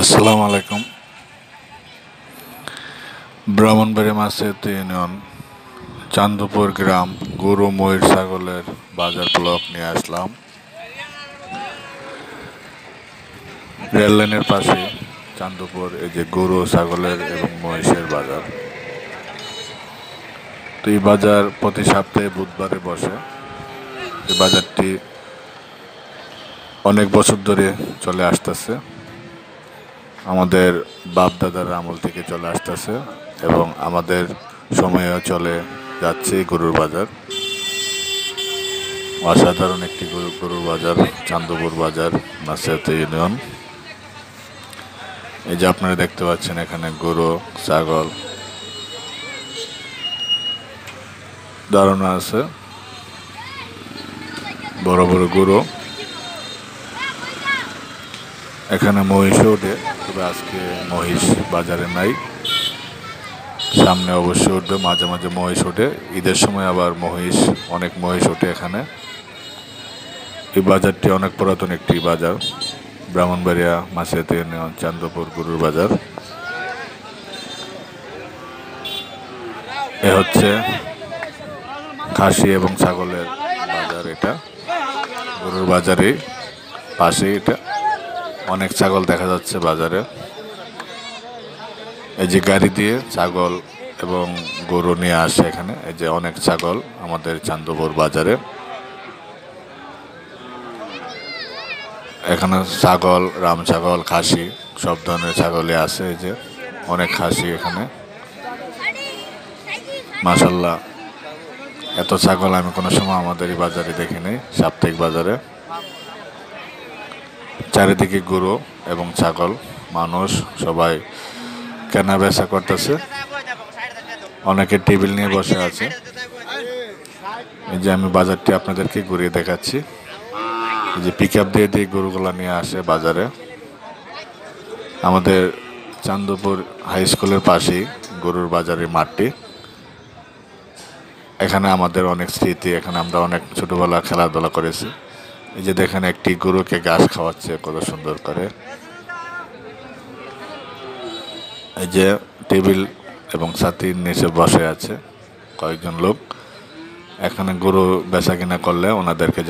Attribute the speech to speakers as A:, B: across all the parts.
A: আসসালামু আলাইকুম। ব্রাহ্মণবাড়িয়া মাছেতে ইউনিয়ন চান্দপুর গ্রাম গরু মহিষ ছাগলের বাজার ব্লক নিয়ে আসলাম। রেল লাইনের পাশে চান্দপুর, এই যে গরু ছাগলের এবং মহিষের বাজার। তো এই বাজার প্রতি সপ্তাহে বুধবারে বসে। এই বাজারটি অনেক বছর ধরে চলে আসতেছে, আমাদের বাপ দাদার আমল থেকে চলে আসতেছে এবং আমাদের সময়েও চলে যাচ্ছে এই গরুর বাজার। অসাধারণ একটি গরুর বাজার, চান্দপুর বাজার মাছেতে ইউনিয়ন। এই যে আপনারা দেখতে পাচ্ছেন এখানে গরু ছাগল দাঁড়ানো আছে, বড় বড় গরু। এখানে মহিষও ওঠে, তবে আজকে মহিষ বাজারে নাই। সামনে অবশ্যই উঠবে, মাঝে মাঝে মহিষ ওঠে, ঈদের সময় আবার অনেক মহিষ ওঠে এখানে। এই বাজারটি অনেক পুরাতন একটি বাজার, ব্রাহ্মণবাড়িয়া মাছেতে ইউনিয়ন চান্দপুর গরুর বাজার। এ হচ্ছে খাসি এবং ছাগলের বাজার। এটা গরুর বাজারে পাশে, এটা অনেক ছাগল দেখা যাচ্ছে বাজারে। এই যে গাড়ি দিয়ে ছাগল এবং গরু নিয়ে আসে এখানে। এই যে অনেক ছাগল আমাদের চান্দপুর বাজারে। এখানে ছাগল, রাম ছাগল, খাসি সব ধরনের ছাগলই আছে। এই যে অনেক খাসি এখানে, মাশাল্লাহ। এত ছাগল আমি কোনো সময় আমাদের এই বাজারে দেখিনি, সাপ্তাহিক বাজারে। চারিদিকে গরু এবং ছাগল, মানুষ সবাই কেনা বেচা করতেছে। অনেকে টেবিল নিয়ে বসে আছে। এই যে আমি বাজারটি আপনাদেরকে ঘুরিয়ে দেখাচ্ছি। এই যে পিক আপ দিয়ে দিয়ে গরুগুলা নিয়ে আসে বাজারে। আমাদের চান্দপুর হাই স্কুলের পাশেই গরুর বাজারের মাঠটি। এখানে আমাদের অনেক স্মৃতি, এখানে আমরা অনেক ছোটবেলা খেলাধুলা করেছি। এই যে দেখেন একটি গরুকে ঘাস খাওয়াচ্ছে কত সুন্দর করে। এই যে টেবিল এবং ছাতির নিচে বসে আছে কয়েকজন লোক। এখানে গরু বেচা কিনা করলে ওনাদেরকে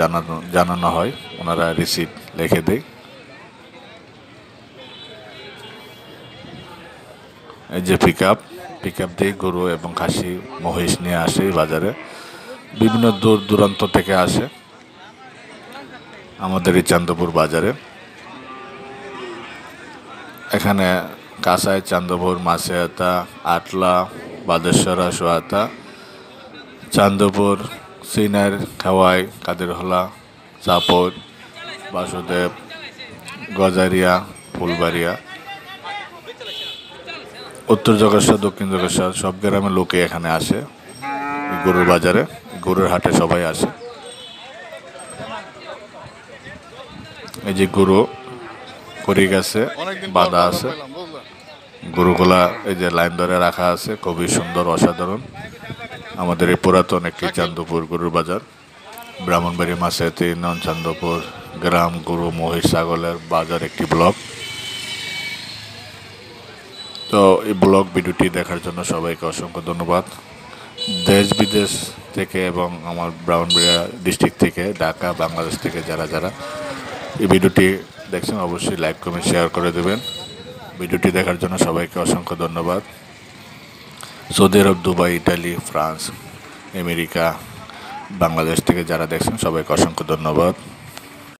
A: জানানো হয়, ওনারা রিসিপ্ট লিখে দেয়। এই যে পিক আপ দিয়ে গরু এবং খাসি মহিষ নিয়ে আসে বাজারে। বিভিন্ন দূর দূরান্ত থেকে আসে আমাদের এই চান্দপুর বাজারে। এখানে কাঁসাই, চান্দপুর, মাছেহাতা, আটলা, বাদেশ্বরা, সোহাতা, চান্দপুর, সিনার, খাওয়াই, কাদেরহলা, চাপড়, বাসুদেব, গজারিয়া, ফুলবাড়িয়া, উত্তর জগেশ্বর, দক্ষিণ জগেশ্বর সব গ্রামের লোকে এখানে আসে গরুর বাজারে। গরুর হাটে সবাই আসে। এই যে গরু করি গেছে, বাঁধা আছে গরুগুলা। এই যে লাইন ধরে রাখা আছে, খুবই সুন্দর, অসাধারণ। আমাদের এই পুরাতন একটি চান্দপুর গরুর বাজার, ব্রাহ্মণবাড়িয়া মাছেতে ইউনিয়ন চান্দপুর গ্রাম গরু মহিষ ছাগলের বাজার একটি ব্লক। তো এই ব্লগ ভিডিওটি দেখার জন্য সবাইকে অসংখ্য ধন্যবাদ। দেশ বিদেশ থেকে এবং আমার ব্রাহ্মণবাড়িয়া ডিস্ট্রিক্ট থেকে, ঢাকা, বাংলাদেশ থেকে যারা যারা এই ভিডিওটি দেখছেন অবশ্যই লাইক কমেন্ট শেয়ার করে দেবেন। ভিডিওটি দেখার জন্য সবাইকে অসংখ্য ধন্যবাদ। Saudi Arab, Dubai, Italy, France, America, Bangladesh থেকে যারা দেখছেন সবাইকে অসংখ্য ধন্যবাদ।